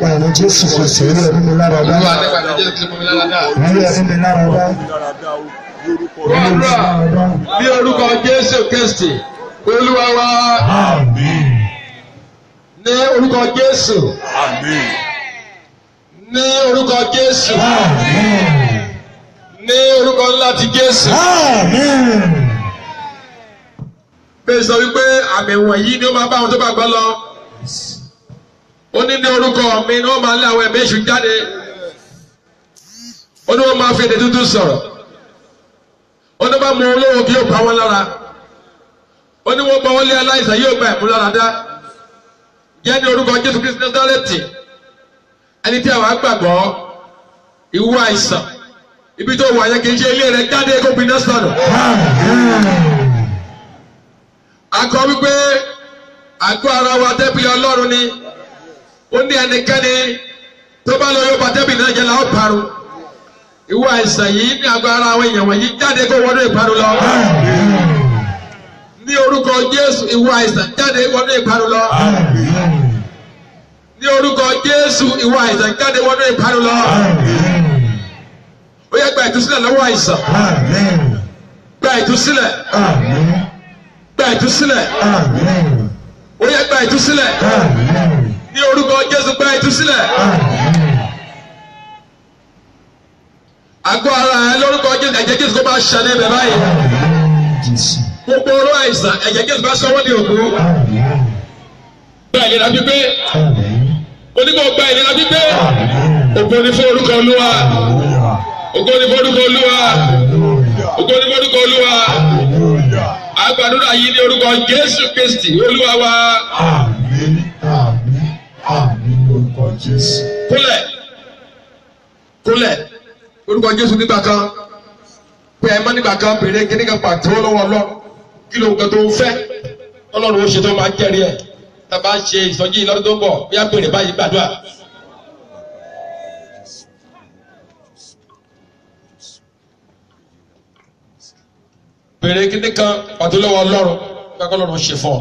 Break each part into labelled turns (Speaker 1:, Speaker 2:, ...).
Speaker 1: nípa ẹ̀rọ Jésù Kristi orí ẹ̀rí mi lára dá. Orí ẹ̀rí mi lára dá.
Speaker 2: Ní orúkọ Jésù Kristi Olúwa wa.
Speaker 1: Àmín.
Speaker 2: Ní orúkọ Jésù.
Speaker 3: Àmín.
Speaker 2: Ní orúkọ Jésù.
Speaker 1: Àmín.
Speaker 2: Ní orúkọ ńlá ti Jésù.
Speaker 1: Àmín.
Speaker 2: Bẹ́ẹ̀ sọ wípé àmì wọ̀nyí ni ó máa bá àwọn tó bá gbọ́ lọ. Ó ní orúkọ mi ni wọ́n máa lé àwọn ẹ̀mí èṣù jáde. Ó ní wọ́n máa fi èdè tuntun sọ̀rọ̀. Ó ní bá mú olówó kí yóò pa wọ́n lára. Ó ní wọ́n bá wọ́n lé aláìsàn yóò gba ìmúláradá. Jẹ́ ní orúkọ Jésù Kristi Násárẹ́tì. Ẹni tí àwa gbàgbọ́ ìwú àìsàn. Ibi tó wà yẹn kì í ṣe ilé rẹ̀ jáde kó gbiná sọnù. Akọ wípé àgọ́ ara wa tẹ́bìlì Ọlọ́run ni. Ó ní ẹnikẹ́ni tó bá lọ yóò bá tẹ́bìlì náà jẹ́ la ó parun. Ìwú àìsàn yìí ní àgọ́ ara àwọn èèyàn wọ̀nyí jáde kó wọnú ìparun lọ. Ní orúkọ Jésù ìwú àìsàn jáde wọnú ìparun lọ. Ní orúkọ Jésù ìwú àìsàn jáde wọnú ìparun lọ. Ó yẹ gba ìtúsílẹ̀ lọ́wọ́ àìsàn. Gba ìtúsílẹ̀. Gba ìtúsílẹ̀. Ó yẹ gba ìtúsílẹ̀. Ní orúkọ Jésù gba ìtúsílẹ̀. Àgọ́ ara ẹ lórúkọ Jésù ẹ̀jẹ̀ Jésù kó bá ṣẹlẹ̀ bẹ̀ báyìí. Gbogbo oró àìsàn ẹ̀jẹ̀ Jésù bá sọ́wọ́ ní òkú. Gba ìlera pípé. Onígbà gba ìlera pípé. Ògo ni fún orúkọ Olúwa. Ògo ni fún orúkọ Olúwa. Ògo ni fún orúkọ Olúwa. Àgbàdúrà yìí ní orúkọ Jésù Kristi Olúwa wa.
Speaker 1: Àmín. Àmín. Àmín orúkọ Jésù.
Speaker 2: Kúnlẹ̀. Kúnlẹ̀. Orúkọ Jésù nígbà kan. Pé ẹ má nígbà kan bèrè kí nígbà pàtó lọ́wọ́ Ọlọ́run. Kí ló ń kan tó ń fẹ́? Ọlọ́run ó ṣe tó máa ń jẹ́rìí ẹ̀. Tá a bá ń ṣe ìsọjí lọ́dún tó ń bọ̀, bí a bèrè báyìí gbàdúrà. Bèrè kí ní kan pàtó lọ́wọ́ Ọlọ́run. Kí Ọlọ́run ṣe fún ọ.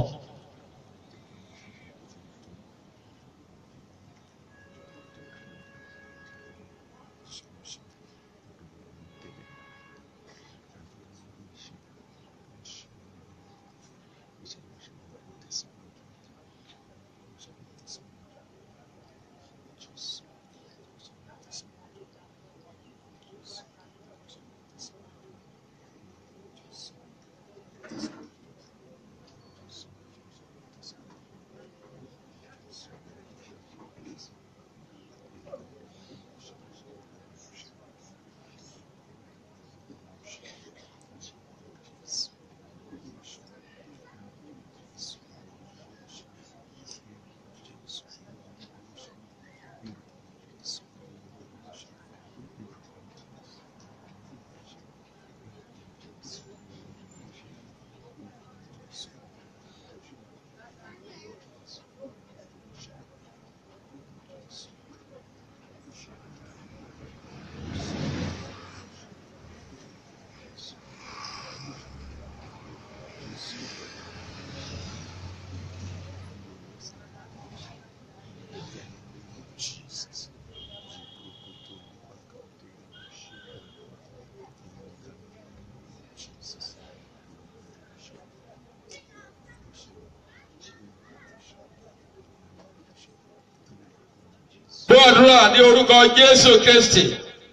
Speaker 2: Gbàdúrà ní orúkọ Jésù Kristi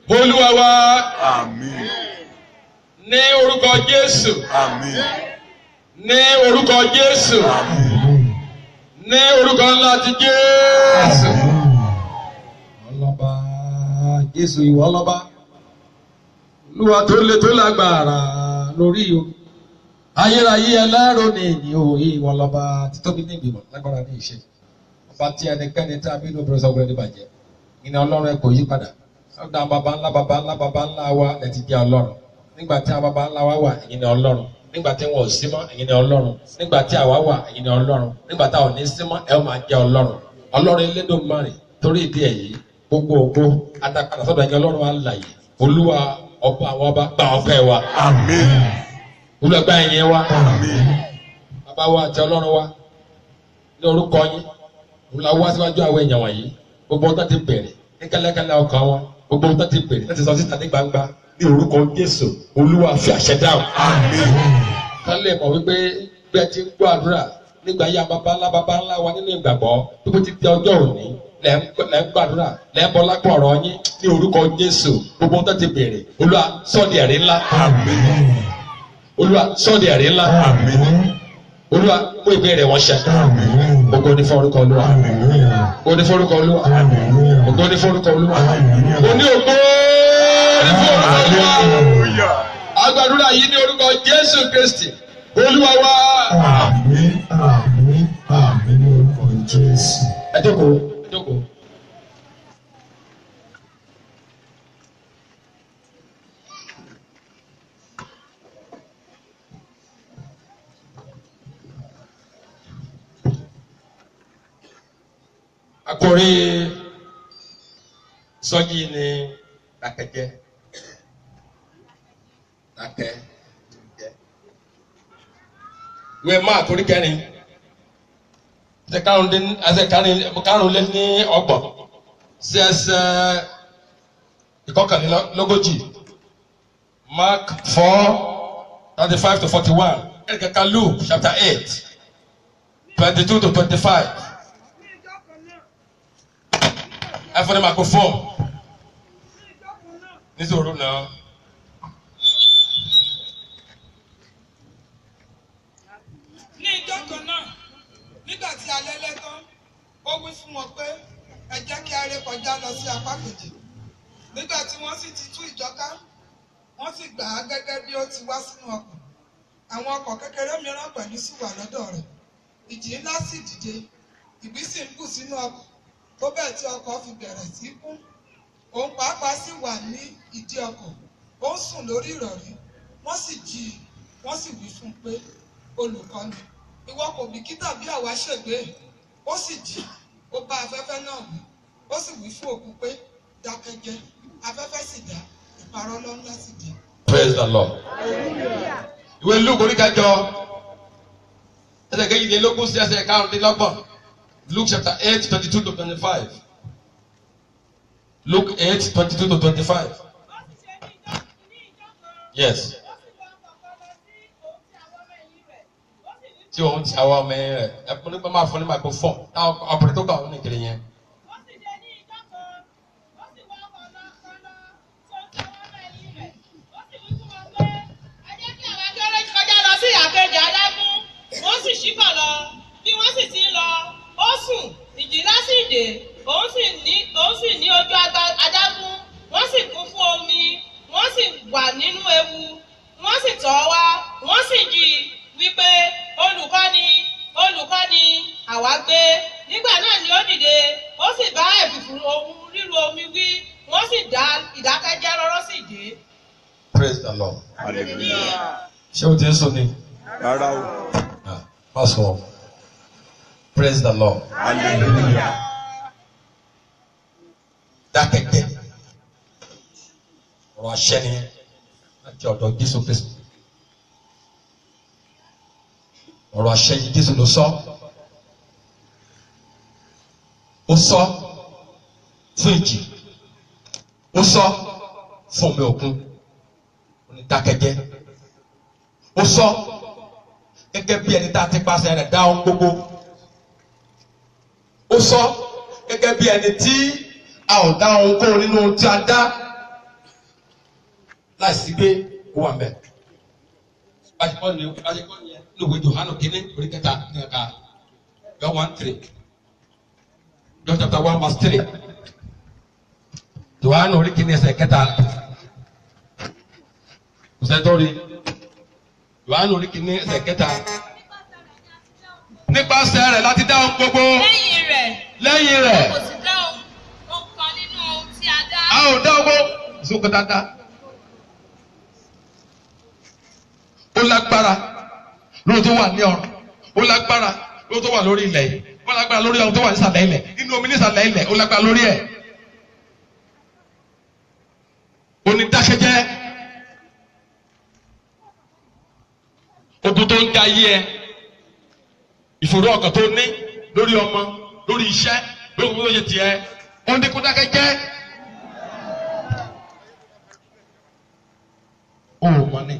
Speaker 2: Olúwa wa.
Speaker 3: Àmín.
Speaker 2: Ní orúkọ Jésù.
Speaker 3: Àmín.
Speaker 2: Ní orúkọ Jésù.
Speaker 3: Àmín.
Speaker 2: Ní orúkọ ńlá ti Jésù. Ọlọ́ba Jésù ìwọ ọlọ́ba. Olúwa tó le tó lágbára lórí o. Ayérayé ẹlẹ́rọ ni èyí o ìwọ ọlọ́ba títóbi ní ìgbìmọ̀ lágbára ní ìṣe. Ọba tí ẹnikẹ́ni tí a bí ní obìnrin sọ́gbọ́n ẹni bàjẹ́. Ìní Ọlọ́run ẹ kò yí padà. Ọ̀dà baba ńlá wa ẹ ti jẹ́ Ọlọ́run. Nígbà tí a baba ńlá wa wà ẹ̀yin ni Ọlọ́run. Nígbà tí wọn ò sí mọ́ ẹ̀yin ni Ọlọ́run. Nígbà tí àwa wà ẹ̀yin ni Ọlọ́run. Nígbà tí a ò ní sí mọ́ ẹ ó máa jẹ́ Ọlọ́run. Ọlọ́run Elédùmarè torí ìdí èyí gbogbo ògo adápadà sọ́dọ̀ ẹ̀yin Ọlọ́run alààyè. Olúwa ọba àwọn ọba gba ọpẹ́ wa.
Speaker 3: Àmín.
Speaker 2: Olúwa gba ìyìn wa.
Speaker 3: Àmín.
Speaker 2: Bàbá wa àti Ọlọ́run wa ní orúkọ yín. Olúwa wá síwájú àwọn èèyàn wọ̀nyí gbogbo ọ̀tá ti bẹ̀rẹ̀ ní kẹ́lẹ́kẹ́lẹ́ ọkàn wọn gbogbo ọ̀tá ti bẹ̀rẹ̀ láti sọ síta ní gbangba ní orúkọ Jésù Olúwa fi àṣẹ dáhùn.
Speaker 3: Àmín.
Speaker 2: ká lè mọ̀ wípé bí ẹ ti ń gbọ́ àdúrà nígbà yá baba ńlá wa nínú ìgbàgbọ́ tó bó ti di ọjọ́ òní lẹ́ ń gbàdúrà lẹ́ ń bọ́ lápò ọ̀rọ̀ yín ní orúkọ Jésù gbogbo ọ̀tá ti bẹ̀rẹ̀ Olúwa sọ́ọ̀dì ẹ̀rí ńlá.
Speaker 3: Àmín.
Speaker 2: Olúwa sọ́ọ̀dì ẹ̀rí ńlá.
Speaker 3: Àmín.
Speaker 2: Olúwa mú ìbéèrè wọn ṣẹ. Ògo ni fún orúkọ Olúwa. Ògo ni fún orúkọ Olúwa. Ògo ni fún orúkọ Olúwa. Ògo ni ògo ni fún orúkọ Olúwa.
Speaker 3: Hallelujah.
Speaker 2: Agbàdúrà yìí ní orúkọ Jésù Kristi Olúwa wa.
Speaker 1: Àmín, àmín, àmín ní orúkọ Jésù.
Speaker 2: Ẹ jókòó, ẹ jókòó. Àkòrí sọ́jí ni dákẹ́jẹ́. Dákẹ́jẹ́. Ìwé Máàkù orí kẹrin. Ẹsẹ̀ karùn-ún lé ní ọgbọ̀n. Sí ẹsẹ̀ ìkọkànlélógójì. Mark 4:35-41. Ẹ̀kẹ́ka Luke chapter 8, 22-25. Ẹ fún ní microphone. Nítorí náà.
Speaker 4: Ní ìjọ kan náà, nígbà tí alẹ́ lẹ́tán, ó wí fún wọn pé ẹ jẹ́ kí a ré kọjá lọ sí apá kejì. Nígbà tí wọ́n sì ti tú ìjọ ká, wọ́n sì gbà á gẹ́gẹ́ bí ó ti wá sínú ọkọ̀. Àwọn ọkọ̀ kékeré mìíràn pẹ̀lú sì wà lọ́dọ̀ rẹ̀. Ìjì ńlá sì dìde, ìbí sì ń bù sínú ọkọ̀. Tó bẹ́ẹ̀ tí ọkọ̀ fi bẹ̀rẹ̀ sí kún. Òun pàápàá sì wà ní ìdí ọkọ̀. Ó ń sùn lórí ìrọ̀rí. Wọ́n sì jí i, wọ́n sì wí fún un pé, Olùkọ́ni, ìwọ kò bìkítà bí àwa ṣègbé. Ó sì jí, ó bá afẹ́fẹ́ náà wí. Ó sì wí fún òkun pé, dákẹ́jẹ́. Afẹ́fẹ́ sì dá, ìparọ́ ńlá sì dé.
Speaker 2: Praise the Lord. Ìwé Luke orí kẹjọ. Ẹsẹ̀ kejìlélógún sí ẹsẹ̀ karùndínlọ́gbọ̀n. Luke chapter 8, 22-25. Luke 8, 22-25. Yes. Tí òun ti àwọn ọmọ rẹ̀ ẹ fún ní máa fún ní microphone. Táwọn ọkùnrin tó gbà wọn ní ìkiri yẹn.
Speaker 5: Wọ́n sì ṣíkọ̀ lọ, bí wọ́n sì ti ń lọ, ó sùn, ìjì ńlá sì dé, òun sì ní ojú adágún, wọ́n sì kún fún omi, wọ́n sì wà nínú ewu, wọ́n sì tọ̀ ọ́ wá, wọ́n sì jí i wípé olùkọ́ni àwa gbé. Nígbà náà ni ó dìde, ó sì bá ẹ̀bùfù ohun ríru omi wí, wọ́n sì dá ìdákẹ́jẹ́ rọ́rọ́ sì dé.
Speaker 2: Praise the Lord.
Speaker 3: Hallelujah.
Speaker 2: Ṣé o ti ń sùn ni?
Speaker 3: Rárá o.
Speaker 2: Pastor. Praise the Lord.
Speaker 3: Hallelujah.
Speaker 2: Dákẹ́jẹ́. Ọ̀rọ̀ àṣẹ ni láti ọ̀dọ̀ Jésù Kristi. Ọ̀rọ̀ àṣẹ yìí Jésù ló sọ. Ó sọ fún ìjì. Ó sọ fún omi òkun. Ó ní dákẹ́jẹ́. Ó sọ gẹ́gẹ́ bí ẹni tá a ti pàṣẹ rẹ̀ dá ohun gbogbo. Ó sọ gẹ́gẹ́ bí ẹni tí a ò dá ohun kó nínú ohun tí a dá láìsí pé ó wà mẹ́. Báṣepọ̀ ni lóògbé Jòhánù kínní orí kẹta ní ẹ̀ka John 1:3. John chapter 1:3. Jòhánù orí kínní ẹsẹ̀ kẹta. Kò sẹ́ńtọ́ rí. Jòhánù orí kínní ẹsẹ̀ kẹta. Nípasẹ̀ rẹ̀ láti dá ohun gbogbo. Lẹ́yìn rẹ̀.
Speaker 5: Kò sì dá ohun kan nínú ohun tí a dá.
Speaker 2: A ò dá owó ìsókè dáadáa. Ó lágbára lórí tó wà ní ọ̀run. Ó lágbára lórí tó wà lórí ilẹ̀ yìí. Ó lágbára lórí ohun tó wà nísàlẹ̀ ilẹ̀. Nínú omi nísàlẹ̀ ilẹ̀ ó lágbára lórí ẹ̀. Ó ní dákẹ́jẹ́. Ogun tó ń ga yé ẹ. Ìfòró ọkàn tó ní lórí ọmọ, lórí iṣẹ́, lórí gbogbo tó ṣe tiẹ̀. wọ́n ní kó dákẹ́ jẹ́. Ó mọ ní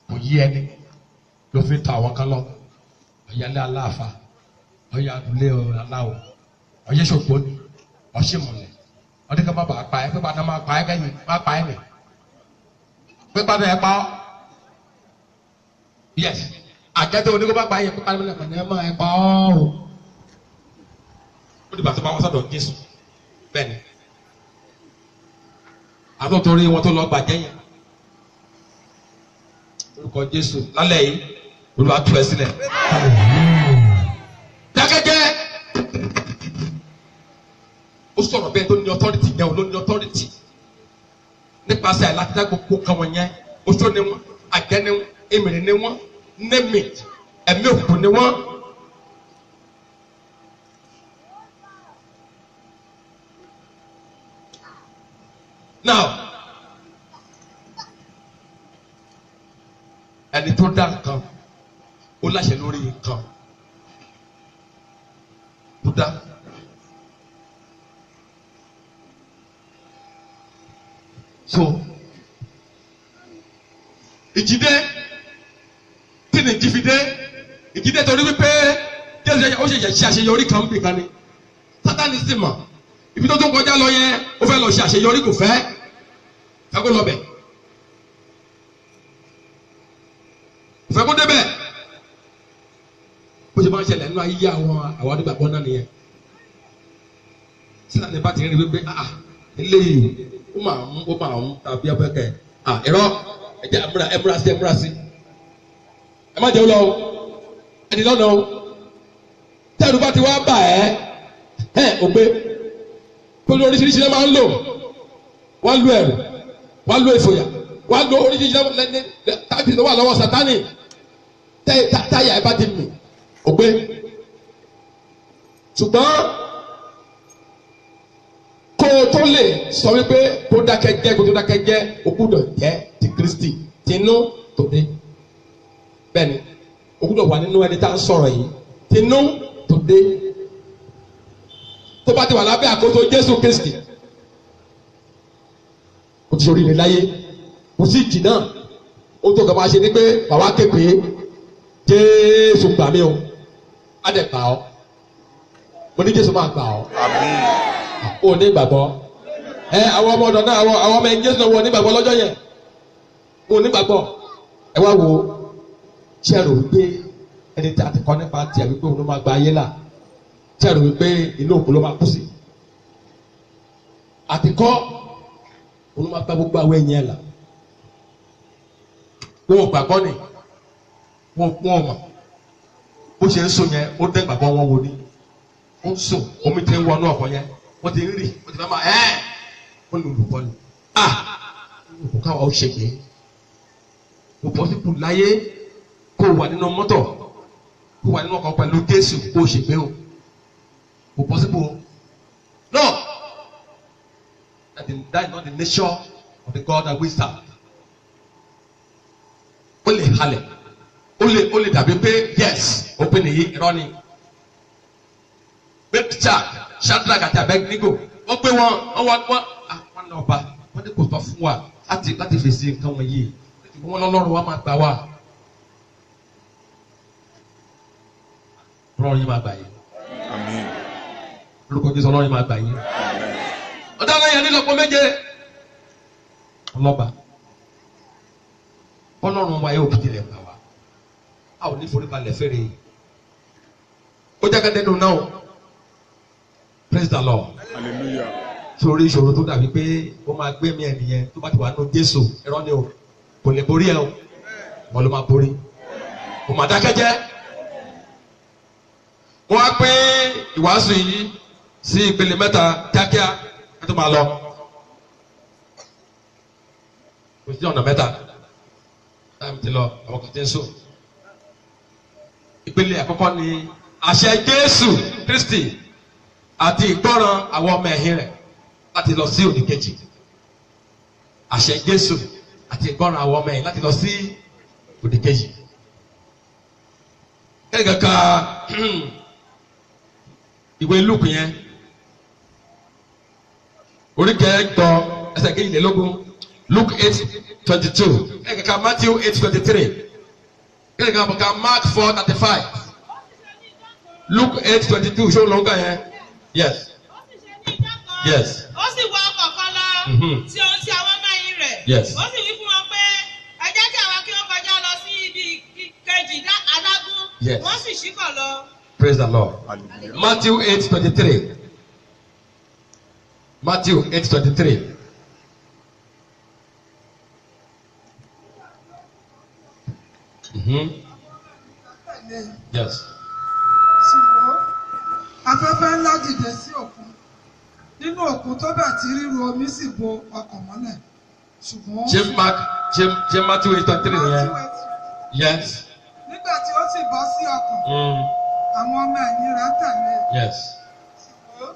Speaker 2: kò yí ẹni ló fi ta àwọn kan lọ. Ọ̀yálé aláàfà, ọ̀yá àdúlé aláwọ̀, ọ̀yẹ́ ṣògbó ni, ọ̀ṣìmọ̀lẹ̀. Wọ́n ní ká má bàa pa ẹ́, pípa náà má pa ẹ́ kẹ́yìn, má pa ẹ́ nì. Pípa náà ẹ pa ọ́. Yes, àjẹtẹ̀ oníkó bá pa ẹ́ yẹn, pípa náà má ẹ pa ọ́ o. Ó dìgbà tó bá wọ́n sọ̀dọ̀ Jésù. Bẹ́ẹ̀ni, àtọ́torí wọn tó lọ gbàjẹ́ yẹn. Orúkọ Jésù lálẹ́ yìí, Olúwa tú ẹ sílẹ̀. Dákẹ́jẹ́. Ó sọ̀rọ̀ bẹ́ẹ̀ tó ní authority yẹn o ló ní authority. Nípasẹ̀ àìláti gbogbo kan wọ̀n yẹn, oṣó ni wọ́n, àjẹ́ ni wọ́n, èmìrì ni wọ́n, name it, ẹ̀mí òkùnkùn ni wọ́n. Now, ẹni tó dá nǹkan ó láṣẹ lórí nǹkan tó dá. So, ìjìdé tí ni jìfìdé ìjìdé torí wípé Jésù ó ṣe ṣe àṣeyọrí kan bí kan ni Sátánì sì mọ̀ ibi tó kọjá lọ yẹn ó fẹ́ lọ ṣe àṣeyọrí kò fẹ́ kó lọ bẹ̀. Kò fẹ́ kó débẹ̀. Bó ṣe máa ń ṣẹlẹ̀ nínú ayé àwọn onígbàgbọ́ náà nìyẹn. Sátánì bá ti rí wípé eléyìí ó máa ń tàbí abẹ́kẹ̀ ẹ̀rọ ẹ̀jẹ̀ ẹ̀múra sí. Ẹ má jẹ́ ó lọ o. Ẹni lọ́nà o. Tẹ́lu bá ti wá bà ògbé. Pẹ̀lú oríṣiríṣi náà máa ń lò. Wọ́n lu ẹ̀rù. Wọ́n lu ìfòyà. Wọ́n lu oríṣiríṣi náà tábì tó wà lọ́wọ́ Sátánì. Táyà ẹ bá ti mì. Ògbé. Ṣùgbọ́n kó o tó lè sọ wípé kó dákẹ́ jẹ́ o gbúdọ̀ jẹ́ ti Kristi tinú tòde. Bẹ́ẹ̀ni, o gbúdọ̀ wà nínú ẹni tá à ń sọ̀rọ̀ yìí tinú tòde. Tó bá ti wà lábẹ́ àkóso Jésù Kristi, o ti ṣoríire láyé, kò sí ìjì náà. Ó tó kàn máa ṣe ni pé bàbá képe Jésù gbà mí o, á dẹ̀ gbà ọ́. Mo ní Jésù máa gbà ọ́.
Speaker 3: Àmín.
Speaker 2: O ní ìgbàgbọ́. Àwọn ọmọ ọ̀dọ̀ náà àwọn ọmọ ẹ̀yìn Jésù náà wọ onígbàgbọ́ lọ́jọ́ yẹn. O ní ìgbàgbọ́. Ẹ wá wo ṣẹ́rù wípé ẹni tí a ti kọ́ nípa tiẹ̀ wípé òun ló máa gba ayé là. Ṣẹ́rù wípé inú òkú ló máa kú sí. Àtikọ́ òun ló máa gba gbogbo àwọn ẹ̀yìn ẹ̀ là. Wọn ò gbàgbọ́ ni. Wọn ò mọ̀. Bó ṣe ń sùn yẹn, ó dẹ́ gbàgbọ́ wọn wo ni. Ó ń sùn, omi ti ń wọnú ọkọ̀ yẹn. Wọ́n ti ń rì, wọ́n ti fẹ́ máa wọ́n ní olùkọ́ ni. Olùkọ́ káwa ó ṣe pé kò pọ́sibú láyé kó wà nínú mọ́tò kó wà nínú ọkọ̀ pẹ̀lú Jésù kó ṣe pé o. Kò pọ́sibú o. No, that is not the nature of the God that we serve. Ó lè halẹ̀, ó lè dàbí pé yes, ó pè nìyí irọ́ ni. Shadrach àti Abednego wọ́n pé wọ́n lọ bá wọ́n ní kò tọ́ fún wa láti fèsì nǹkan wọ̀nyí wọ́n lọ́lọ́run wa máa gbà wá. Ọlọ́run yìí máa gbà yín.
Speaker 3: Àmín.
Speaker 2: Lórúkọ Jésù Ọlọ́run yìí máa gbà yín. Ọ̀dọ́ àwọn èèyàn nílọ́pọ̀ méje. Ọlọ́ba Ọlọ́run wa yóò fìdí rẹ̀ gbà wá. A ò ní foríbalẹ̀ fẹ́rẹ̀ yìí. Ó jẹ́ kẹ́tẹ́ dùn náà. Praise the Lord.
Speaker 3: Hallelujah.
Speaker 2: Sórí ìṣòro tó dàbí pé ó máa gbé mi ẹnìyẹn tó bá ti wà nínú Jésù ẹ̀rọ ni o kò lè borí ẹ o wọ́n ló máa borí kò má dákẹ́ jẹ́. Wọ́n á pín ìwàásù yìí sí ìpele mẹ́ta kíákíá ẹ tó máa lọ. Kò sí ọ̀nà mẹ́ta táìmù ti lọ àwọn kan ti ń sùn. Ìpele àkọ́kọ́ ni àṣẹ Jésù Kristi àti ìgbọràn àwọn ọmọ ẹ̀yìn rẹ̀ láti lọ sí òdì kejì. Àṣẹ Jésù àti ìgbọràn àwọn ọmọ ẹ̀yìn láti lọ sí òdì kejì. Kẹ́kẹ́ ka ìwé Lúùkù yẹn orí kẹjọ ẹsẹ̀ kejìlélógún Luke 8:22 ẹ̀ka Matthew 8:23 ẹ̀ka Mark 4:35 Luke 8:22 ṣé o lọ gbà yẹn? Yes. Yes.
Speaker 5: Ó sì wọ ọkọ̀ kan lọ tí ó ń ti àwọn ọmọ ẹ̀yìn rẹ̀.
Speaker 2: Yes.
Speaker 5: Ó sì wí fún wọn pé ẹ jẹ́ kí àwa kí ó kọjá lọ sí ibi kejì adágún.
Speaker 2: Yes.
Speaker 5: Wọ́n sì ṣíkọ̀ lọ.
Speaker 2: Praise the Lord.
Speaker 3: Hallelujah.
Speaker 2: Matthew 8:23. Matthew 8:23. Yes.
Speaker 4: Ṣùgbọ́n afẹ́fẹ́ ńlá dìde sí òkun. Nínú òkun tó bẹ̀ tí ríru omi sì bo ọkọ̀ mọ́lẹ̀. Ṣùgbọ́n
Speaker 2: Ṣé Matthew 8:23 nìyẹn? Yes.
Speaker 4: nígbà tí ó sì bọ́ sí ọkọ̀, àwọn ọmọ ẹ̀yìn rẹ̀ tẹ̀lé.
Speaker 2: Yes.
Speaker 4: Ṣùgbọ́n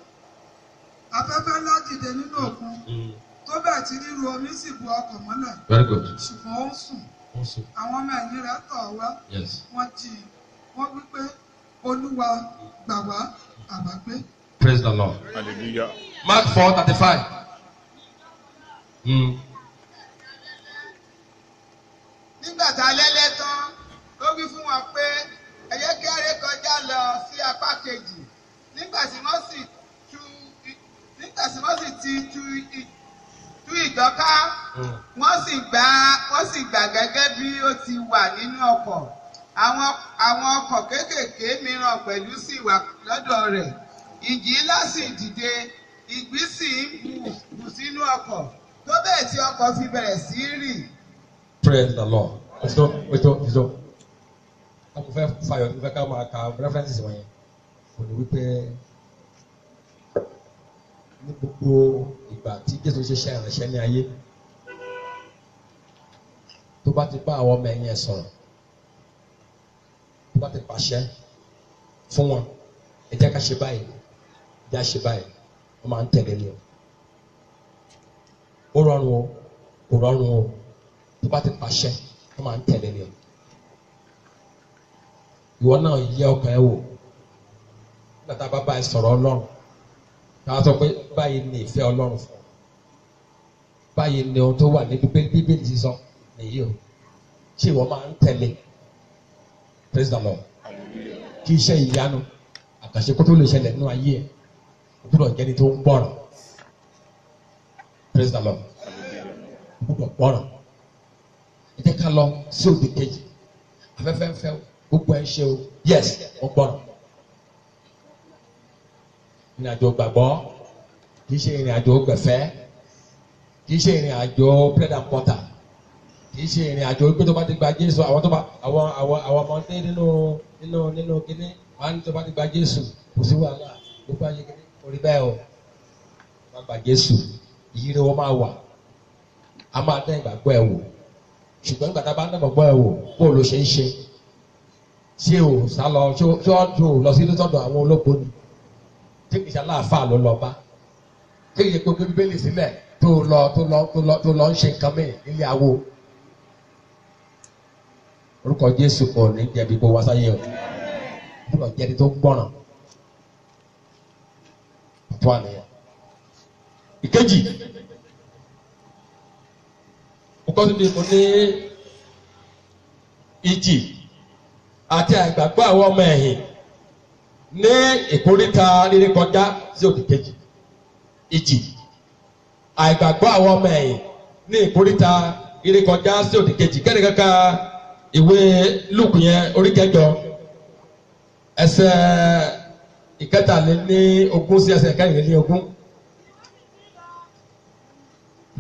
Speaker 4: afẹ́fẹ́ ńlá dìde nínú òkun tó bẹ̀ tí ríru omi sì bo ọkọ̀ mọ́lẹ̀.
Speaker 2: Very good.
Speaker 4: Ṣùgbọ́n ó sùn.
Speaker 2: Also.
Speaker 4: Àwọn ọmọ ẹ̀yìn rẹ̀ tọ̀ ọ́ wá.
Speaker 2: Yes.
Speaker 4: Wọ́n jí i. Wọ́n wí pé Olúwa gbà wá àbá gbé.
Speaker 2: Praise the Lord.
Speaker 3: Hallelujah.
Speaker 2: Mark 4:35.
Speaker 6: Nígbà tá a lẹ́lẹ́ tán, ó wí fún wọn pé ẹ jẹ́ kí a ré kọjá lọ sí apá kejì. Nígbà tí wọ́n sì ti tú ìjọ ká, wọ́n sì gbà gẹ́gẹ́ bí ó ti wà nínú ọkọ̀. Àwọn ọkọ̀ kéékèèké mìíràn pẹ̀lú sì wà lọ́dọ̀ rẹ̀. Ìjì ńlá sì dìde, ìgbì sì ń bù sínú ọkọ̀, tó bẹ́ẹ̀ tí ọkọ̀ fi bẹ̀rẹ̀ sí í rì.
Speaker 2: Praise the Lord. Òtítọ́. Ako fẹ́ fayọ̀ ní fẹ́ ká máa ka references wọ̀nyẹn. Kò ní wípé ní gbogbo ìgbà tí Jésù ṣe ṣe ìránṣẹ́ ní ayé tó bá ti bá àwọn ọmọ ẹ̀yìn ẹ̀ sọ̀rọ̀ tó bá ti pàṣẹ fún wọn ẹ jẹ́ ká ṣe báyìí já ṣe báyìí wọ́n máa ń tẹ̀lé ni o. Ó rọrùn o kò rọrùn o tó bá ti pàṣẹ wọ́n máa ń tẹ̀lé ni o. Ìwọ náà yẹ ọkàn ẹ wò nígbà tá a bá bá ẹ sọ̀rọ̀ Ọlọ́run tá a sọ pé báyìí ni ìfẹ́ Ọlọ́run fún ọ báyìí ni ohun tó wà ní Bíbélì ti sọ nìyí o ṣé ìwọ máa ń tẹ̀lé? Praise the Lord. Kí iṣẹ́ ìyanu àkàṣe kó tó lè ṣẹlẹ̀ nínú ayé ẹ̀ o gbọ́dọ̀ jẹ́ni tó ń gbọ́ràn. Praise the Lord. O gbọ́dọ̀ gbọ́ràn. Ẹ jẹ́ ká lọ sí òde kejì afẹ́fẹ́ ń fẹ́ gbogbo ẹ̀ ń ṣe o yes wọ́n gbọ́ràn. Ìrìn àjò gbàgbọ́ kì í ṣe ìrìn àjò gbẹ̀fẹ́ kì í ṣe ìrìn àjò bread and butter kì í ṣe ìrìn àjò pé tó bá ti gba Jésù àwọn ọmọdé nínú kíní wọn ní tó bá ti gba Jésù kò sí wàhálà gbogbo ayé kíní orí bẹ́ẹ̀ o wọ́n gba Jésù ìyírí wọn máa wà a máa dán ìgbàgbọ́ ẹ̀ wò ṣùgbọ́n nígbà tá a bá ń dán ìgbàgbọ́ ẹ̀ wò bó ló ṣe ń ṣe ṣé o sá lọ ṣé o lọ sí lọ́sọ̀dọ̀ àwọn olóko ni tí kìí ṣe aláàfáà ló lọ bá tí kìí ṣe pé Bíbélì sílẹ̀ tó lọ ń ṣe nǹkan mìíràn nílé awo orúkọ Jésù kò ní jẹ̀bi kó wá sáyé o gbọ́dọ̀ jẹ́ni tó gbọ́ràn tó àníyàn. Ìkejì mo kọ́ síbi mo ní ìjì àti àìgbàgbọ́ àwọn ọmọ ẹ̀yìn ní ìkóríta rírí kọjá sí òdì kejì. Ìjì àìgbàgbọ́ àwọn ọmọ ẹ̀yìn ní ìkóríta rírí kọjá sí òdì kejì. Kẹ́ni kankan ìwé Lúùkù yẹn orí kẹjọ ẹsẹ̀ ìkẹtàlélógún sí ẹsẹ̀ ìkẹrìnlélógún.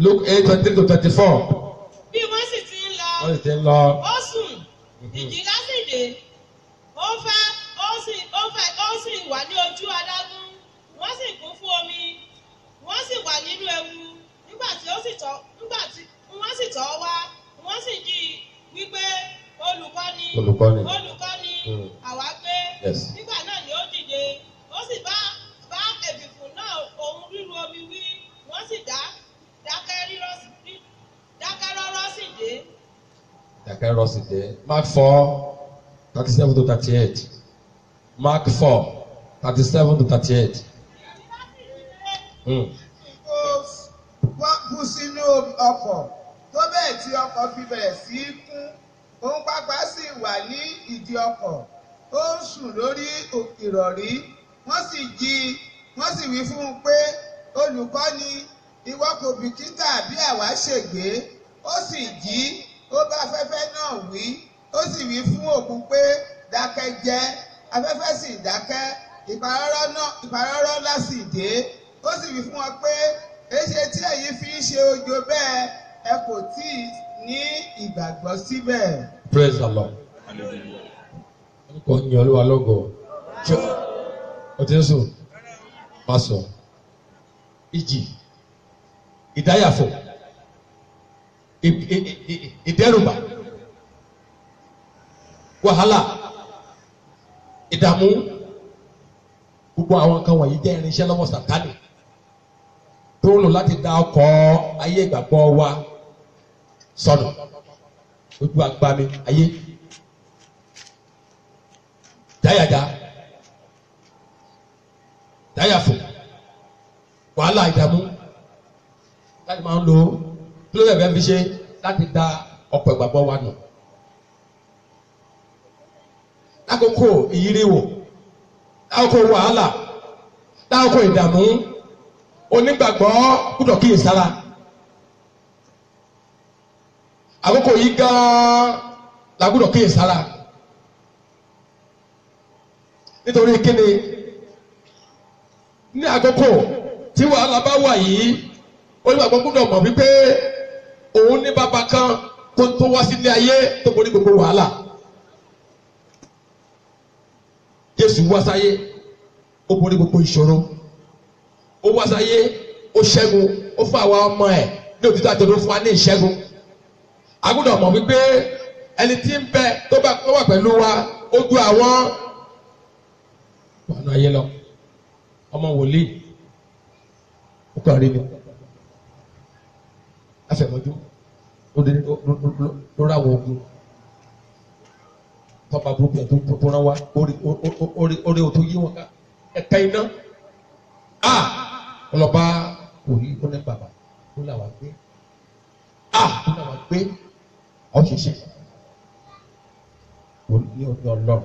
Speaker 2: Luke 8:23-24.
Speaker 5: Bí wọ́n sì ti ń lọ,
Speaker 2: Wọ́n sì ti ń lọ.
Speaker 5: ó sùn, ìjì ńlá sì dé, ó sì wà ní ojú adágún, wọ́n sì kún fún omi, wọ́n sì wà nínú ewu, nígbà tí wọ́n sì tọ̀ ọ́ wá, wọ́n sì jí i wípé olùkọ́ni, àwa gbé.
Speaker 2: Yes.
Speaker 5: Nígbà náà ni ó dìde, ó sì bá ẹ̀fìfùn náà ohun ríru omi wí, wọ́n sì dákẹ́ rọ́rọ́ sì dé.
Speaker 2: Dákẹ́ rọ́rọ́ sì dé. Mark 4:37-38. Mark 4:37-38.
Speaker 6: Ó sínú ọkọ̀ tó bẹ́ẹ̀ tí ọkọ̀ fi bẹ̀rẹ̀ sí í kún. Òun pàápàá sì wà ní ìdí ọkọ̀. Ó ń sùn lórí ìrọ̀rí. Wọ́n sì jí i. Wọ́n sì wí fún un pé, Olùkọ́ni, ìwọ kò bìkítà bí àwa ṣègbé. Ó sì jí, ó bá afẹ́fẹ́ náà wí. Ó sì wí fún òkun pé, dákẹ́ jẹ́. Afẹ́fẹ́ sì dákẹ́. Ìpàrọ̀rọ̀ ńlá sì dé. Ó sì wí fún wọn pé, èṣe tí ẹ̀yin fi ń ṣe ojo bẹ́ẹ̀, ẹ kò tí ì ní ìgbàgbọ́ síbẹ̀.
Speaker 2: Praise the Lord. Kò ní Olúwa lógo. Ó ti ń sùn. Má sọ. Ìjì. Ìdáyàfò. Ìdẹ́rùbà. Wàhálà. Ìdààmú. Gbogbo àwọn nǹkan wọ̀nyí jẹ́ irinṣẹ́ lọ́wọ́ Sátánì tó ń lò láti dá ọkọ̀ ayé ìgbàgbọ́ wa sọnù. Ojú agbami ayé. Dáyàjá. Dáyàfò. Wàhálà ìdààmú. Láti máa ń lo kí ló lè fẹ́ fi ṣe láti dá ọkọ̀ ìgbàgbọ́ wa nù. Lákòókò ìyíríwò. Lákòókò wàhálà. Lákòókò ìdààmú. Onígbàgbọ́ gbọ́dọ̀ kíyèsára. Àkókò yìí gan-an la gbọ́dọ̀ kíyèsára. Nítorí kíni ní àkókò tí wàhálà bá wà yìí, onígbàgbọ́ gbọ́dọ̀ mọ̀ wípé òun ní bàbá kan tó wá sílé ayé tó borí gbogbo wàhálà. Jésù wá sáyé, ó borí gbogbo ìṣòro. Ó wá sáyé, ó ṣẹ́gun, ó fún àwa ọmọ ẹ̀ ní òtítọ́ àti òdodo fún wa ní ìṣẹ́gun. A gbọ́dọ̀ mọ̀ wípé ẹni tí ń bẹ tó wà pẹ̀lú wa ó ju àwọn ọ̀nà ayé lọ. Ọmọ wòlíì ó kàn rí ni afẹ̀mọ́jú ló ráwọ̀ ogun tọ́ba burúkú ẹ̀ tó rán wa orí o tó yí wọn ká ẹ̀ka iná. Ọlọ́ba òní ó ní bàbá ó là wá gbé ó là wá gbé ọ̀ ṣẹ̀ṣẹ̀ ní ọdún Ọlọ́run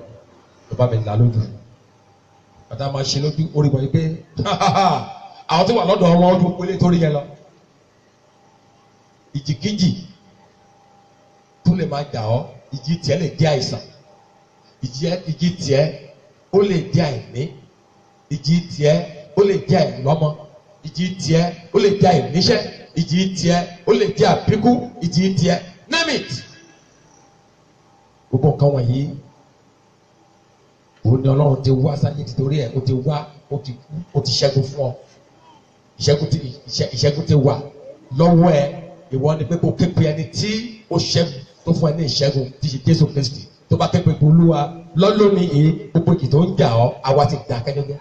Speaker 2: tó bá mi là lójú àtà máa ṣe lójú orí wọ̀nyí pé àwọn tó wà lọ́dọ̀ wọn ọdún pélé torí yẹn lọ. Ìjìkíjì tó lè máa jà ọ́, ìjì tiẹ̀ lè jẹ́ àìsàn, ìjì tiẹ̀ ó lè jẹ́ àìní, ìjì tiẹ̀ ó lè jẹ́ àìlọ́mọ, ìjì tiẹ̀ ó lè jẹ́ àìníṣẹ́, ìjì tiẹ̀ ó lè jẹ́ àbíkú, ìjì tiẹ̀ name it. Gbogbo nǹkan wọ̀nyí òun ni Ọlọ́run ti wá sáyé títorí ẹ̀ ó ti wá ó ti ṣẹ́gun fún ọ. Ìṣẹ́gun ti wà lọ́wọ́ ẹ. Ìwọ ni pé kó képe ẹni tí ó ṣẹ́gun tó fún ẹ ní ìṣẹ́gun tí ṣe Jésù Kristi. Tó bá képe Olúwa lọ́lọ́ni èyí gbogbo ìkì tó ń jà ọ́ àwa ti dà kẹ́gẹ́gẹ́.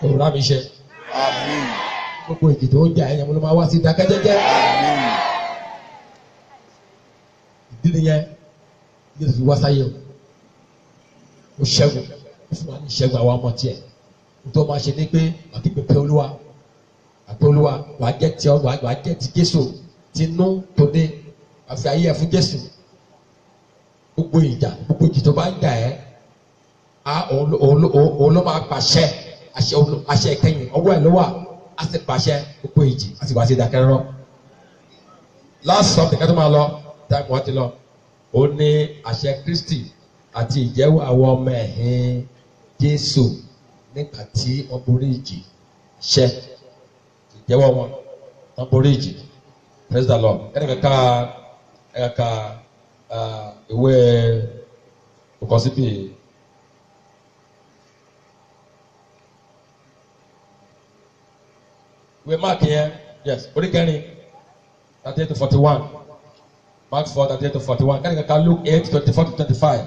Speaker 2: Òrùra mi ṣe. Gbogbo ìkì tó ń jà ẹ̀yàn ló máa wá sí dákẹ́jẹ́jẹ́. Ìdí nìyẹn Jésù fi wá sáyé o. Ó ṣẹ́gun ó fún wa ní ìṣẹ́gun àwọn ọmọ tiẹ̀. Nítorí máa ṣe ní pé àti pèpè Olúwa àpè Olúwa wàá jẹ́ ti ọ wàá jẹ́ ti Jésù tinú tòde àfi ayé ẹ̀ fún Jésù. Gbogbo ìjà gbogbo ìjì tó bá ń jà ẹ́ òun ló máa pàṣẹ àṣẹ ìkẹyìn ọwọ́ ẹ̀ ló wà á sì pàṣẹ gbogbo ìjì á sì wá sí ìdákẹ́rọ́. Last Sunday ká tó máa lọ táìmù wọn ti lọ ó ní àṣẹ Kristi àti ìjẹ́wọ́ àwọn ọmọ ẹ̀hìn Jésù nígbà tí wọ́n borí ìjì ṣẹ́ ìjẹ́wọ́ wọn wọ́n borí ìjì. Praise the Lord. ẹ̀ka ìwé òkọ̀síbì ìwé Mark yẹn yes orí kẹrin 38 to 41 Mark 4 38 to 41 ẹ̀ka Luke 8 24 to 25.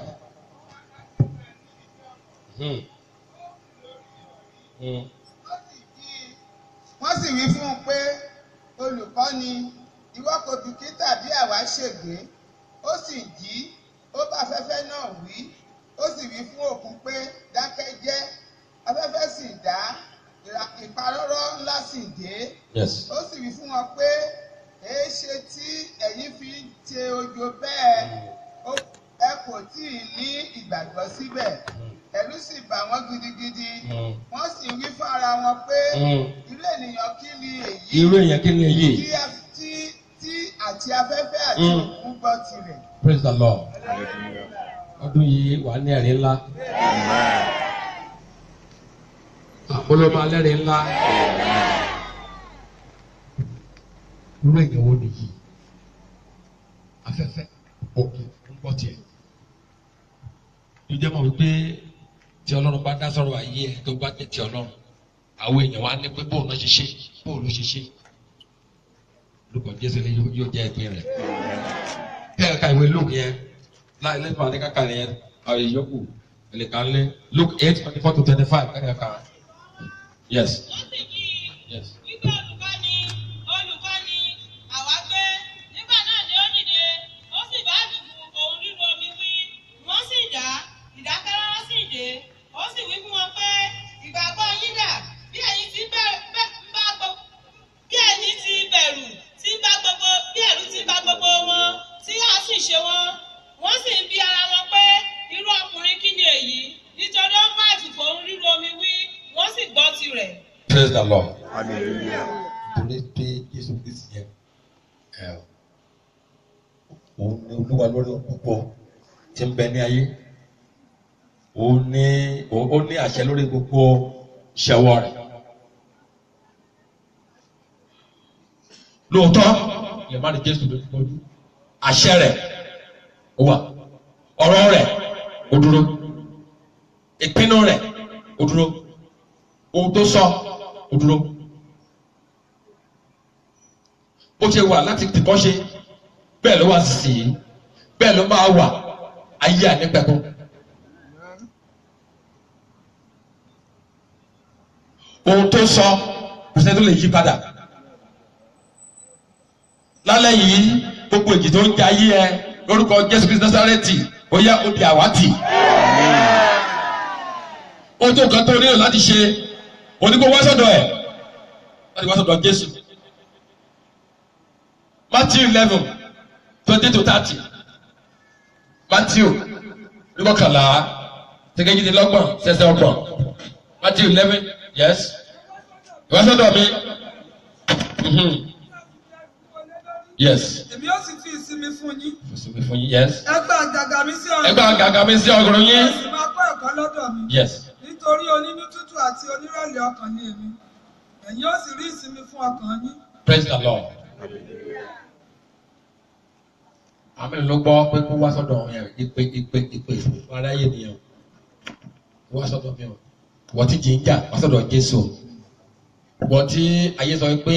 Speaker 6: Wọ́n sì wí fún un pé Olùkọ́ni, ìwọ kò bìkítà bí àwa ṣègbé. Ó sì jí, ó bá afẹ́fẹ́ náà wí. Ó sì wí fún òkun pé dákẹ́ jẹ́. Afẹ́fẹ́ sì dá, ìparọ́rọ́ ńlá sì dé.
Speaker 2: Yes.
Speaker 6: Ó sì wí fún wọn pé èé ṣe tí ẹ̀yin fi ń ṣe ojo bẹ́ẹ̀ ẹ kò tí ì ní ìgbàgbọ́ síbẹ̀. Ẹ̀rù sì bà wọ́n gidigidi. Wọ́n sì wí fún ara wọn pé irú ènìyàn kí ni èyí?
Speaker 2: Irú èèyàn kí ni èyí?
Speaker 6: Tí àti afẹ́fẹ́ àti òkun gbọ́ tirẹ̀.
Speaker 2: Praise the Lord. Ọdún yìí wà ní ẹ̀rí ńlá. Olóòmọ alẹ́rìí ńlá. Irú èèyàn wo nìyí? Afẹ́fẹ́ òkun ń gbọ́ tiẹ̀. Ìjẹ́ mọ̀ wípé tí Ọlọ́run bá dá sọ̀rọ̀ ayé ẹ̀ tó bá jẹ́ ti Ọlọ́run, àwọn èèyàn wá ní pé bóun náà ṣe ṣe, bóun ló ṣe ṣe. Lórúkọ Jésù ni yóò jẹ́ ìpín rẹ̀. Kí ẹ̀ka ìwé Luke yẹn, lẹ́nu àti kàkà yẹn, àwọn ìyókù ẹ̀lẹ́ka ńlẹ̀. Luke 8:24-25, kẹ́kẹ́ ká. Yes. Yes. Praise the Lord.
Speaker 3: Hallelujah.
Speaker 2: Torí pé Jésù Kristi yẹn òun ni Olúwa lórí púpọ̀ tí ń bẹ ní ayé. Ó ní àṣẹ lórí gbogbo ìṣẹ̀wọ̀ rẹ̀. Lóòótọ́ lè má ní Jésù lójú lójú. Àṣẹ rẹ̀ ó wà. Ọ̀rọ̀ rẹ̀ ó dúró. Ìpinnu rẹ̀ ó dúró. Ohun tó sọ ó dúró. Ó ṣe wà láti tìkọ́ ṣe bẹ́ẹ̀ ló wà sí i bẹ́ẹ̀ ló máa wà ayé ànípẹ̀kún. Ohun tó sọ kò sẹ́ni tó lè yí padà. Lálẹ́ yìí gbogbo èjì tó ń jẹ ayé ẹ lórúkọ Jésù Kristi Násárẹ́tì ó yá ó di àwátì. Ohun tó kàn tó nílò láti ṣe oníkó wá sọ́dọ̀ ẹ̀ láti wá sọ́dọ̀ Jésù. Matthew 11:20-30. Matthew oníkọ̀kànlá tẹ́gẹ́jìdínlọ́gbọ̀n ṣẹ̀ṣẹ̀ ọgbọ̀n. Matthew 11, yes. Wá sọ́dọ̀ mi. Yes.
Speaker 4: Èmi ó sì fi ìsinmi fún yín.
Speaker 2: Ìsinmi fún yín, yes.
Speaker 4: Ẹ gba àjàgà mi sí ọrùn.
Speaker 2: Ẹ gba àjàgà mi sí ọrùn yín.
Speaker 4: Ẹ sì máa kọ́ ẹ̀kọ́ lọ́dọ̀ mi.
Speaker 2: Yes.
Speaker 4: Nítorí onínú tútù àti onírẹ̀lẹ̀ ọkàn ni èmi. Ẹ̀yin ó sì rí ìsinmi fún ọkàn yín.
Speaker 2: Praise the Lord. Àmì ló gbọ́ pé kó wá sọ́dọ̀ yẹn ìpè aráyé nìyẹn. Wá sọ́dọ̀ mi o. Wọ́n ti jì ń jà wá sọ́dọ̀ Jésù. Wọ́n ti ayé sọ pé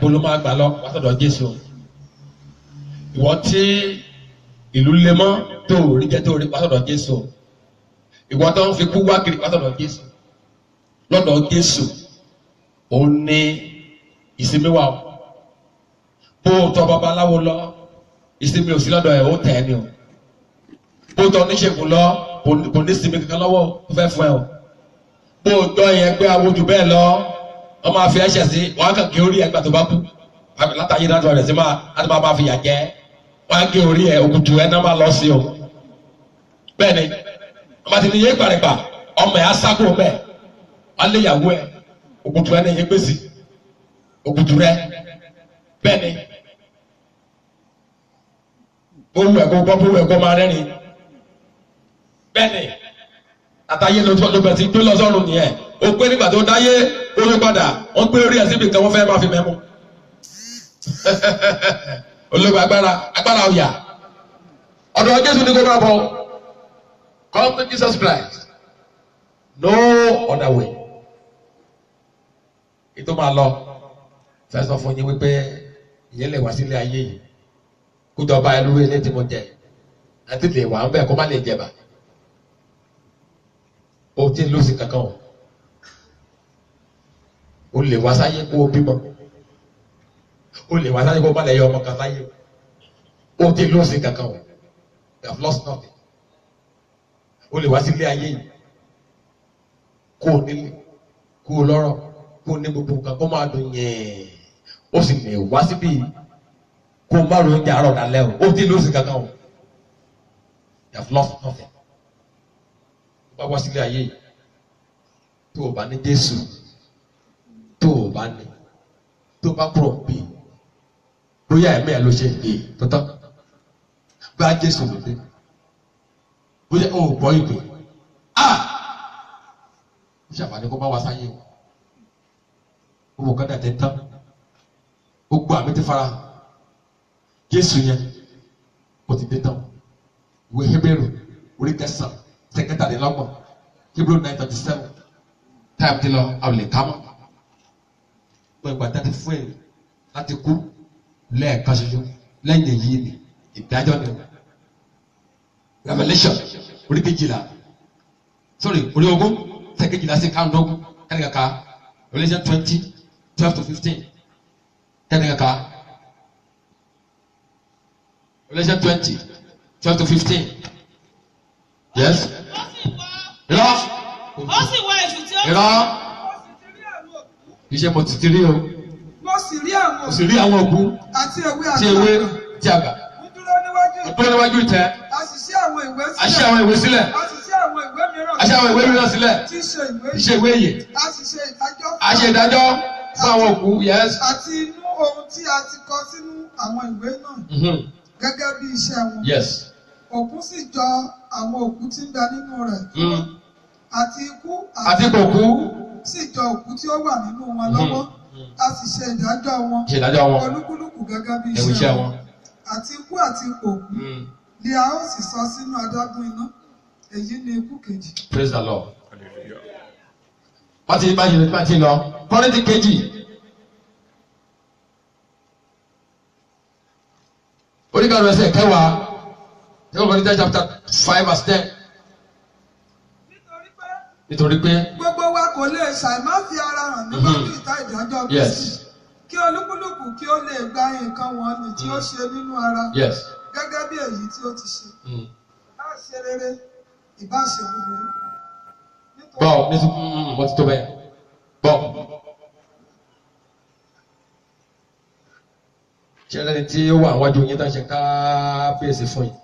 Speaker 2: bolo máa gbà lọ wá sọ́dọ̀ Jésù. Ìwọ́n tí ìlú lé mọ́ tó rí jẹ́ tó rí wá sọ́dọ̀ Jésù. Ìwọ́n tó ń fi kú wá kiri wá sọ́dọ̀ Jésù. Lọ́dọ̀ Jésù ó ní ìsinmi wà o. Bó o tọ̀ babaláwo lọ ìsinmi ò sí lọ́dọ̀ ẹ̀ ó tẹ̀ ẹ́ ni o. Bó o tọ̀ oníṣègùn lọ kò ní ìsinmi kankan lọ́wọ́ ó fẹ́ fún ẹ o. Bó o gbọ́ yẹn pé awo jù bẹ́ẹ̀ lọ wọ́n máa fi ẹ̀ṣẹ̀ sí wọ́n á kàn gé orí ẹ̀ gbà tó bá kú látàyè náà tó rẹ̀ sí máa fi yà jẹ́ wọ́n á gé orí ẹ̀ òkùtù ẹ̀ náà máa lọ sí o. Bẹ́ẹ̀ ni ọmọ àti níyẹn gbàrẹ̀gbà ọmọ ẹ̀ á sákò mẹ́ẹ̀ wọ́n á lé ìyàwó ẹ̀ òkùtù ẹ̀ náà yẹ gbèsè òkùtù rẹ̀ bẹ́ẹ̀ ni owó ẹ̀kọ́ gbọ́ owó ẹ̀kọ́ máa rẹ́rìn bẹ́ẹ̀ ni àtàyè ló bẹ̀ sí gbé lọ sọ́run nìyẹn ó pé nígbà tó dáyé orí padà wọ́n gbé orí ẹ̀ síbi kan wọ́n fẹ́ máa fi mẹ́mú olóògbé agbára ọ̀yà ọ̀dọ̀ Jésù ní kó máa bọ̀ come to Jesus Christ no other way ètò máa lọ fẹ́ sọ fún yín wípé ìyẹn lè wá sílé ayé yìí kó jọba ẹlú ilé tí mo jẹ àti lè wà ń bẹ kó má lè jẹba o ti lóṣì kankan o lè wá sáyé kó o bímọ o lè wá sáyé kó o má lè yọ ọmọ kan sáyé o ti lóṣì kankan o you have lost nothing o lè wá sílé ayé yìí kó o nílé kó o lọ́rọ̀ kó ní gbogbo nǹkan kó máa dùn yẹn ó sì lè wá síbí kó má ro oúnjẹ àárọ̀ dalẹ́ o ó ti lóṣù kankan o you have lost nothing. bá wá sílé ayé yìí tó o bá ní Jésù tó o bá ní tó o bá kúrò bí bóyá ẹ̀mí ẹ̀ ló ṣe tó tán bá Jésù ló dé bóyá o ò gbọ́ ìpè ó ṣàǹfààní kó bá wá sáyé o wò kọ́dà tẹ́ tán ó gbọ́ àmì tí fara Jésù yẹn ó ti dé tán ìwé Hébérù orí 9 sẹ́kẹ́tàdínlọ́gbọ̀n Hébérù 9:37 táìmù ti lọ àwọn lè ká mọ́ wọ́n ìgbà tẹ́tí fún èyí láti kú lẹ́ẹ̀kan ṣoṣo lẹ́yìn èyí ni ìdájọ́ ni Revelation orí 12 sorry orí 20 sẹ́kẹ́jìlá sí káńdọ́gún kẹ́nìkàká Revelation 20:12-15 kẹ́nìkàká Revelation 20:12-15 yes. Irọ́.
Speaker 5: Ó sì wá èṣù tí ó.
Speaker 2: Irọ́. Iṣẹ́ mo ti ti rí o.
Speaker 4: Mo sì rí àwọn
Speaker 2: Mo sì rí àwọn òkú.
Speaker 4: Àti ewé
Speaker 2: Tí ewé tí àgbà.
Speaker 4: Mo dúró níwájú.
Speaker 2: Mo dúró níwájú ìtẹ́.
Speaker 4: A sì ṣí àwọn ìwé sílẹ̀.
Speaker 2: A ṣí àwọn ìwé sílẹ̀.
Speaker 4: A sì ṣí àwọn ìwé mìíràn.
Speaker 2: A ṣí àwọn ìwé mìíràn sílẹ̀.
Speaker 4: Tí ṣe ìwé.
Speaker 2: Tí ṣe ìwé ìyè.
Speaker 4: A sì ṣe ìdájọ́ fún.
Speaker 2: A ṣe ìdájọ́ fún àwọn òkú yes.
Speaker 4: Àti inú ohun tí a ti kọ sínú àwọn ìwé náà. Gẹ́gẹ́ bí iṣẹ́ wọn.
Speaker 2: Yes.
Speaker 4: Òkú sì jọ àwọn òkú tí ń bẹ nínú rẹ̀. Àti ikú
Speaker 2: àti òkú
Speaker 4: sì jọ òkú tí ó wà nínú wọn lọ́wọ́. A sì ṣe ìdájọ́ wọn.
Speaker 2: Ṣe ìdájọ́ wọn.
Speaker 4: Olúkúlùkù gẹ́gẹ́ bí
Speaker 2: Ẹ̀wù iṣẹ́ wọn.
Speaker 4: Àti ikú àti òkú ni a ó sì sọ sínú adágún iná. Èyí ni ikú kejì.
Speaker 2: Praise the Lord. Wọ́n ti bá ti lọ. Kọ́rìntì kejì. Oníkàlù ẹsẹ̀ kẹwàá. Second Corinthians chapter 5:10. Nítorí pé.
Speaker 4: Gbogbo wa kò lè ṣàìmá fi ara hàn níwájú ìta ìdájọ́ Kristi. Kí olúkúlùkù kí ó lè gba nǹkan wọn ni tí ó ṣe nínú ara.
Speaker 2: Yes.
Speaker 4: Gẹ́gẹ́ bí èyí tí ó ti ṣe. Ìbá ṣe rere, ìbá ṣe búburú.
Speaker 2: Bọ́ mo ti tó bẹ́ẹ̀. Bọ́. Ṣé ẹni tí ó wà níwájú yín tá ń ṣe kábíyèsí fún yìí?